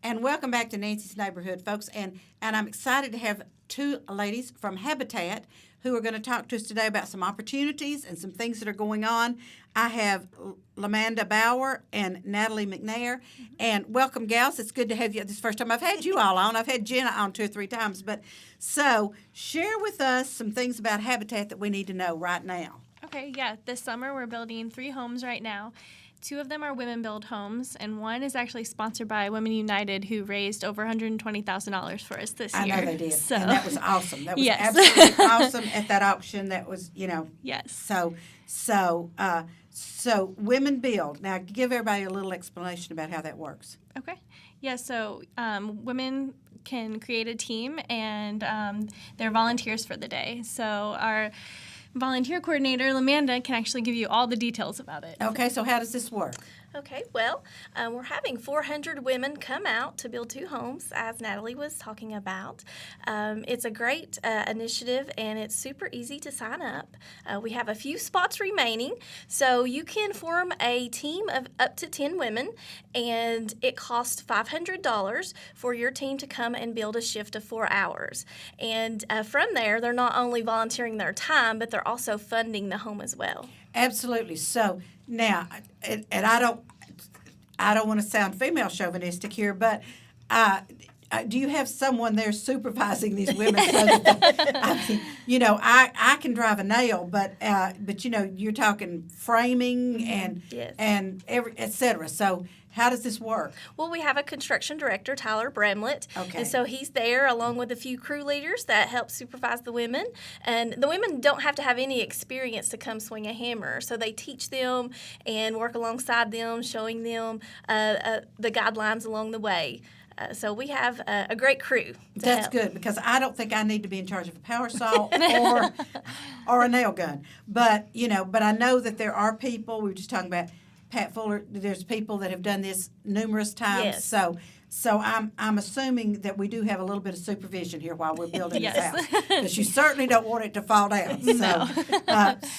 And welcome back to Nancy's Neighborhood, folks. And I'm excited to have two ladies from Habitat who are going to talk to us today about some opportunities and some things that are going on. I have LaManda Bauer and Natalie McNair. And welcome, gals. It's good to have you. This is the first time I've had you all on. I've had Jenna on 2 or 3 times. But so share with us some things about Habitat that we need to know right now. Okay, yeah. This summer we're building 3 homes right now. 2 of them are women build homes, and one is actually sponsored by Women United, who raised over $120,000 for us this year. I know they did, So, and that was awesome. That was Yes. absolutely awesome at that auction. That was, yes. So women build. Now, give everybody a little explanation about how that works. Okay. Yeah, so women can create a team, and they're volunteers for the day. So our volunteer coordinator, LaManda, can actually give you all the details about it. Okay, so how does this work? Okay, well, we're having 400 women come out to build 2 homes, as Natalie was talking about. It's a great initiative, and it's super easy to sign up. We have a few spots remaining, so you can form a team of up to 10 women, and it costs $500 for your team to come and build a shift of 4 hours. And from there, they're not only volunteering their time, but they're also funding the home as well. Absolutely. So now, and I don't want to sound female chauvinistic here, but do you have someone there supervising these women? So that I can drive a nail, but you're talking framing and Yes. and et cetera. So how does this work? Well, we have a construction director, Tyler Bramlett. Okay. And so he's there along with a few crew leaders that help supervise the women. And the women don't have to have any experience to come swing a hammer. So they teach them and work alongside them, showing them the guidelines along the way. So we have a great crew. That's good, because I don't think I need to be in charge of a power saw or a nail gun. But I know that there are people. We were just talking about Pat Fuller. There's people that have done this numerous times. Yes. So I'm assuming that we do have a little bit of supervision here while we're building Yes. this house, because you certainly don't want it to fall down. No.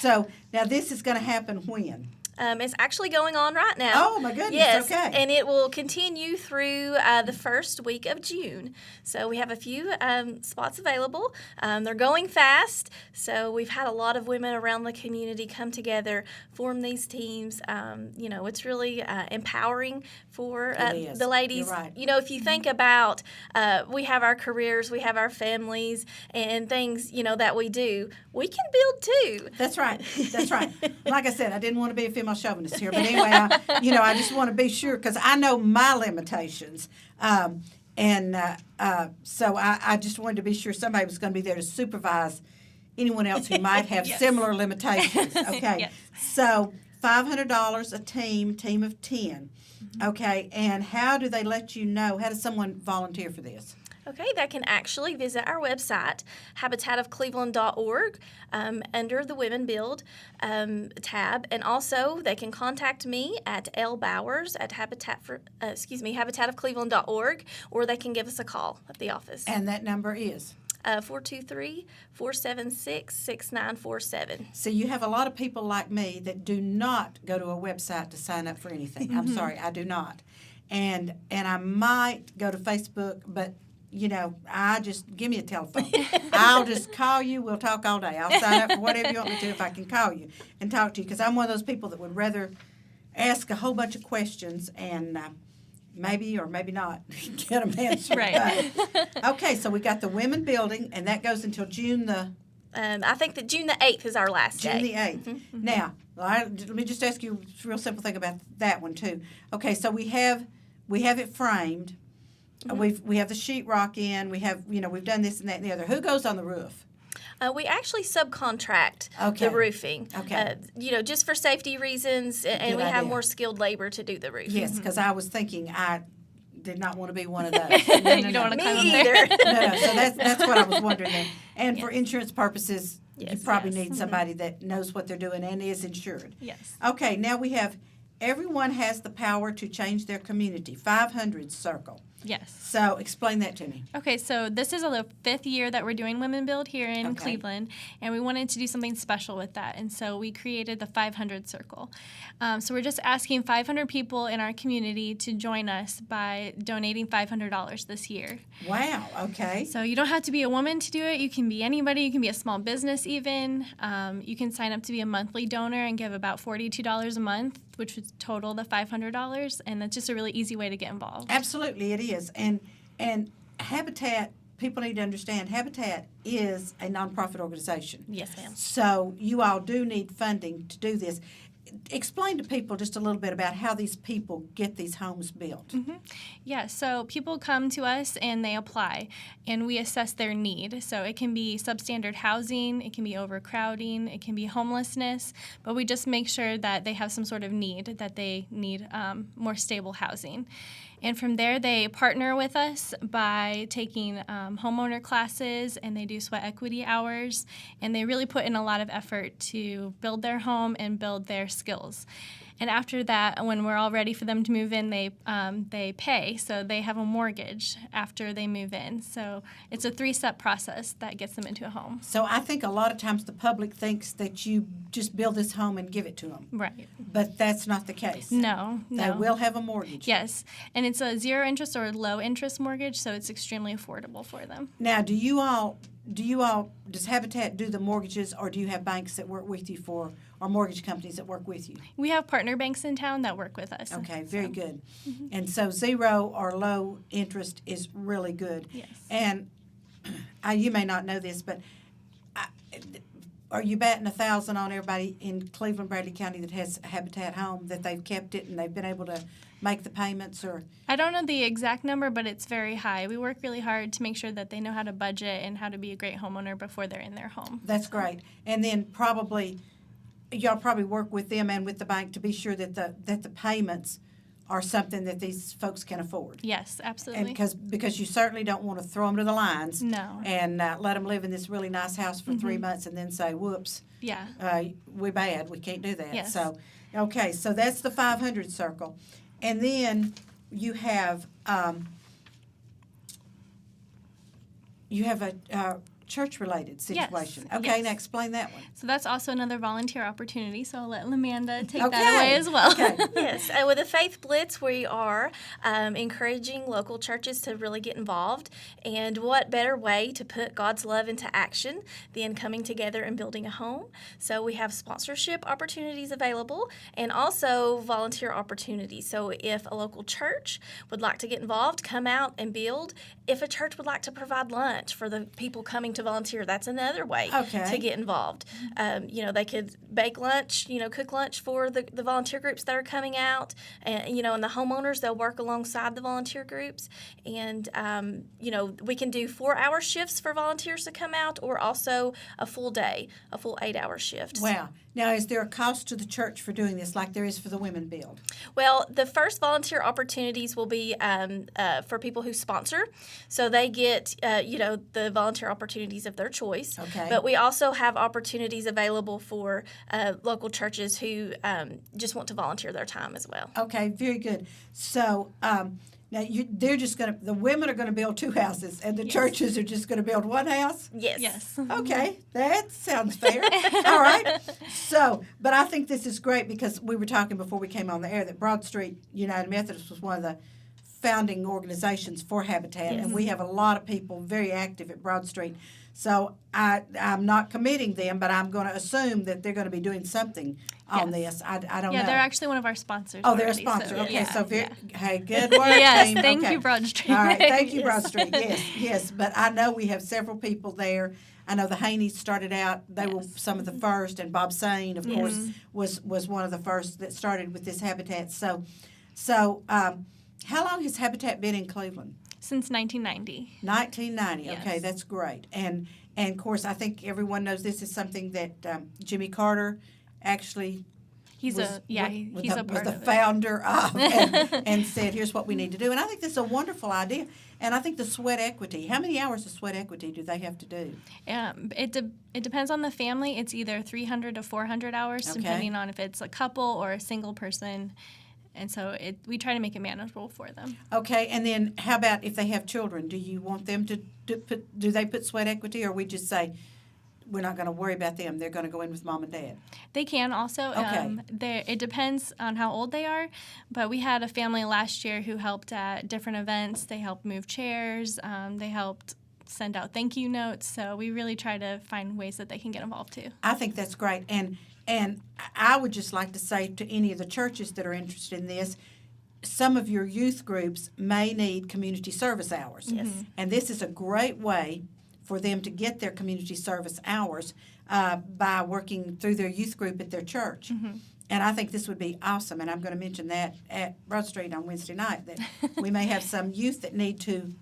So now this is going to happen when? It's actually going on right now. Oh, my goodness, Yes, okay. and it will continue through the first week of June. So we have a few spots available. They're going fast, so we've had a lot of women around the community come together, form these teams. It's really empowering for It is. the ladies. You're right. If you think about we have our careers, we have our families, and things, that we do, we can build too. That's right. That's right. Like I said, I didn't want to be a female chauvinist here, but anyway, I just want to be sure, because I know my limitations, so I just wanted to be sure somebody was going to be there to supervise anyone else who might have Yes. similar limitations. Okay, Yes. So $500 a team of 10. Okay, and how do they let you know? How does someone volunteer for this? Okay, they can actually visit our website, habitatofcleveland.org, under the Women Build tab, and also they can contact me at lbowers at habitatofcleveland.org, or they can give us a call at the office. And that number is? 423-476-6947. So you have a lot of people like me that do not go to a website to sign up for anything. I'm sorry, I do not. And I might go to Facebook, but I just give me a telephone. I'll just call you. We'll talk all day. I'll sign up for whatever you want me to if I can call you and talk to you, because I'm one of those people that would rather ask a whole bunch of questions and maybe or maybe not get them answered. Right. Okay, so we got the women building, and that goes until June the I think that June the 8th is our last June day. the 8th. Now, let me just ask you a real simple thing about that one too. Okay, so we have it framed. We have the sheetrock in. We have we've done this and that and the other. Who goes on the roof? We actually subcontract Okay. the roofing. Okay. Just for safety reasons, and we have idea. more skilled labor to do the roofing. Yes, because I was thinking I did not want to be one of those. No, You don't want to climb up Me there. either. No. So that's what I was wondering. And for insurance purposes, you Yes, probably yes. need somebody that knows what they're doing and is insured. Yes. Okay, now we have everyone has the power to change their community. 500 circle. Yes. So explain that to me. Okay, so this is the 5th year that we're doing Women Build here in Okay. Cleveland, and we wanted to do something special with that, and so we created the 500 Circle. So we're just asking 500 people in our community to join us by donating $500 this year. Wow. Okay. So you don't have to be a woman to do it. You can be anybody. You can be a small business even. You can sign up to be a monthly donor and give about $42 a month, which would total the $500, and that's just a really easy way to get involved. Absolutely, it is. And Habitat, people need to understand, Habitat is a nonprofit organization. Yes, ma'am. So you all do need funding to do this. Explain to people just a little bit about how these people get these homes built. Yeah, so people come to us and they apply, and we assess their need. So it can be substandard housing, it can be overcrowding, it can be homelessness, but we just make sure that they have some sort of need, that they need more stable housing. And from there, they partner with us by taking homeowner classes, and they do sweat equity hours, and they really put in a lot of effort to build their home and build their skills. And after that, when we're all ready for them to move in, they pay. So they have a mortgage after they move in. So it's a 3-step process that gets them into a home. So I think a lot of times the public thinks that you just build this home and give it to them, Right. but that's not the case. No. They will have a mortgage. Yes. And it's a 0 interest or low interest mortgage, so it's extremely affordable for them. Now, does Habitat do the mortgages, or do you have banks that work with you or mortgage companies that work with you? We have partner banks in town that work with us. Okay, very good. And so 0 or low interest is really good. Yes. And you may not know this, but are you batting 1,000 on everybody in Cleveland, Bradley County that has a Habitat home, that they've kept it and they've been able to make the payments? Or I don't know the exact number, but it's very high. We work really hard to make sure that they know how to budget and how to be a great homeowner before they're in their home. That's great. And then y'all probably work with them and with the bank to be sure that the payments are something that these folks can afford. Yes, And absolutely. because you certainly don't want to throw them to the lions. No. And let them live in this really nice house for 3 months and then say, whoops, Yeah. we're bad, we can't do that. Yes. So, okay, so that's the 500 Circle. And then you have a church-related situation. Yes, Okay, yes. now explain that one. So that's also another volunteer opportunity, so I'll let Lamanda take that Okay. away as well. Okay. Yes, with the Faith Blitz, we are encouraging local churches to really get involved. And what better way to put God's love into action than coming together and building a home? So we have sponsorship opportunities available and also volunteer opportunities. So if a local church would like to get involved, come out and build. If a church would like to provide lunch for the people coming to volunteer, that's another way Okay. to get involved. They could bake lunch, cook lunch for the volunteer groups that are coming out, and and the homeowners, they'll work alongside the volunteer groups, and we can do 4-hour shifts for volunteers to come out, or also a full day, a full 8-hour shift. Wow. Now, is there a cost to the church for doing this like there is for the Women Build? Well, the first volunteer opportunities will be for people who sponsor. So they get, the volunteer opportunities of their choice. Okay. But we also have opportunities available for local churches who just want to volunteer their time as well. Okay, very good. So now the women are going to build 2 houses, and the churches are just going to build 1 house? Yes. Yes. Okay, that sounds fair. All right. So, but I think this is great because we were talking before we came on the air that Broad Street United Methodist was one of the founding organizations for Habitat, and we have a lot of people very active at Broad Street. So I'm not committing them, but I'm going to assume that they're going to be doing something on this. I don't know. Yeah, they're actually one of our sponsors. Oh, they're a already, sponsor. so, okay, yeah, so yeah. hey, good work, Yes, team. thank Okay. you, Broad Street. All right, thank you, Yes. Broad Street. Yes. But I know we have several people there. I know the Haneys started out; they were some of the first, and Bob Sane, of course, was one of the first that started with this Habitat. So, how long has Habitat been in Cleveland? Since 1990. 1990. Yes. Okay, that's great. And of course, I think everyone knows this is something that Jimmy Carter actually He's was a the part of it. founder of and said, here's what we need to do. And I think that's a wonderful idea. And I think the sweat equity, how many hours of sweat equity do they have to do? It depends on the family. It's either 300 to 400 hours, Okay. depending on if it's a couple or a single person. and so we try to make it manageable for them. Okay, and then how about if they have children? Do you want them to do they put sweat equity, or we just say we're not going to worry about them? They're going to go in with mom and dad. They can also. Okay. It depends on how old they are, but we had a family last year who helped at different events. They helped move chairs. They helped send out thank you notes. So we really try to find ways that they can get involved too. I think that's great. And I would just like to say to any of the churches that are interested in this, some of your youth groups may need community service hours. Yes. And this is a great way for them to get their community service hours by working through their youth group at their church. And I think this would be awesome. And I'm going to mention that at Broad Street on Wednesday night, that we may have some youth that need to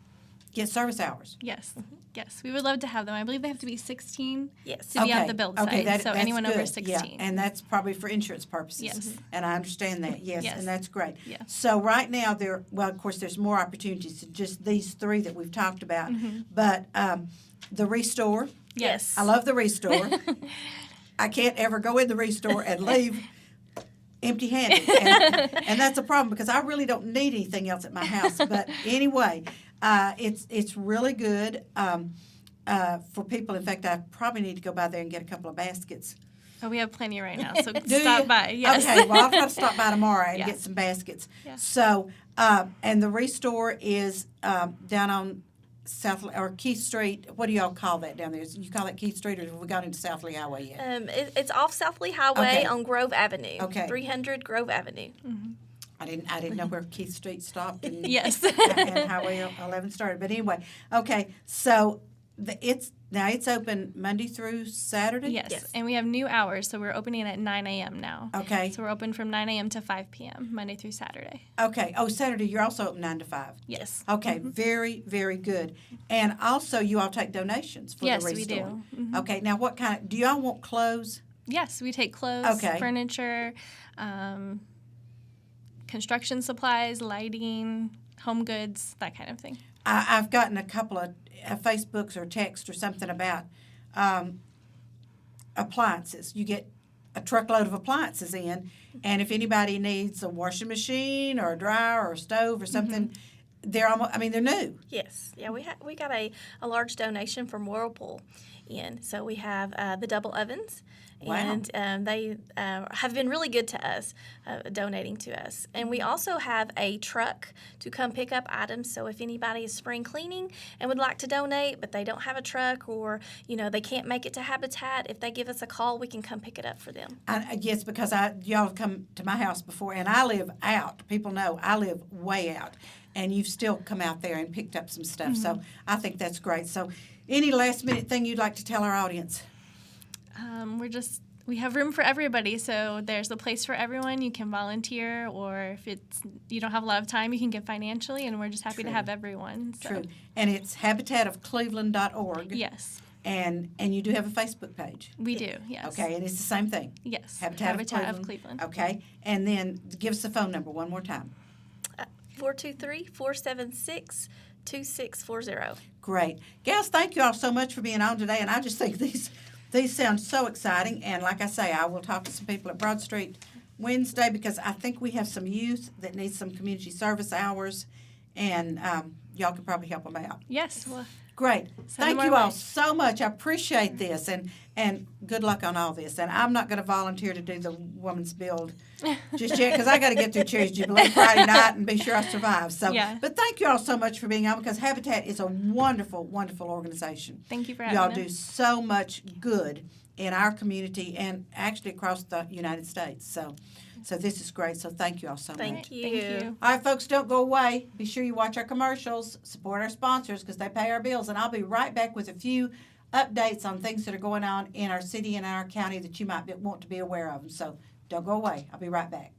get service hours. Yes. Yes, we would love to have them. I believe they have to be 16 Yes. to be at the build site. So that's anyone over good. 16. Yeah, and that's probably for insurance purposes. Yes. And I understand that, yes, Yes. and that's great. Yeah. So right now, of course, there's more opportunities than just these three that we've talked about. But the Restore, Yes. I love the Restore. I can't ever go in the Restore and leave empty-handed. And that's a problem because I really don't need anything else at my house. But anyway, it's really good for people. In fact, I probably need to go by there and get a couple of baskets. Oh, we have plenty right now, so Do stop you? by. Yes. Okay, well, I'll try to stop by tomorrow and Yeah. get some baskets. Yeah. So, and the Restore is down on South or Keith Street. What do y'all call that down there? You call it Keith Street, or have we got into South Lee Highway yet? It's off South Lee Highway Okay. on Grove Avenue. Okay. 300 Grove Avenue. I didn't know where Keith Street stopped and, Yes. and Highway 11 started. But anyway, okay. So it's open Monday through Saturday. Yes. Yes. And we have new hours, so we're opening at 9 a.m. now. Okay. So we're open from 9 a.m. to 5 p.m. Monday through Saturday. Okay. Oh, Saturday you're also open 9 to 5. Yes. Okay, very, very good. And also, you all take donations for Yes, the we Restore. do. Okay, now what do y'all want clothes? Yes, we take clothes, Okay. furniture, construction supplies, lighting, home goods, that kind of thing. I've gotten a couple of Facebooks or texts or something about appliances. You get a truckload of appliances in, and if anybody needs a washing machine or a dryer or a stove or something, they're they're new. Yes. Yeah, we got a large donation from Whirlpool in. So we have the double ovens. Wow. And they have been really good to us, donating to us. And we also have a truck to come pick up items. So if anybody is spring cleaning and would like to donate, but they don't have a truck or, they can't make it to Habitat, if they give us a call, we can come pick it up for them. Yes, because y'all have come to my house before, and I live out. People know I live way out, and you've still come out there and picked up some stuff. So I think that's great. So any last-minute thing you'd like to tell our audience? We have room for everybody, so there's a place for everyone. You can volunteer, or if you don't have a lot of time, you can give financially, and we're just happy to True. have everyone. So. True. And it's habitatofcleveland.org. Yes, And you do have a Facebook page. we do. Yes. Okay, and it's the same thing. Yes. Habitat of Cleveland. Okay, and then give us the phone number one more time. 423-476-2640. Great. Gals, thank you all so much for being on today, and I just think these sound so exciting. And like I say, I will talk to some people at Broad Street Wednesday because I think we have some youth that need some community service hours, and y'all can probably help them out. Yes. Well, Great. Send Thank them you our all way. so much. I appreciate this, and good luck on all this. And I'm not going to volunteer to do the Woman's Build just yet because I got to get through Cherry's Jubilee Friday night and be sure I survive. So, Yeah. But thank you all so much for being on because Habitat is a wonderful, wonderful organization. thank you for having Y'all us. do so much good in our community and actually across the United States. So this is great. So thank you all so much. Thank you. Thank you. All right, folks, don't go away. Be sure you watch our commercials, support our sponsors because they pay our bills. And I'll be right back with a few updates on things that are going on in our city and our county that you might want to be aware of. And so don't go away. I'll be right back.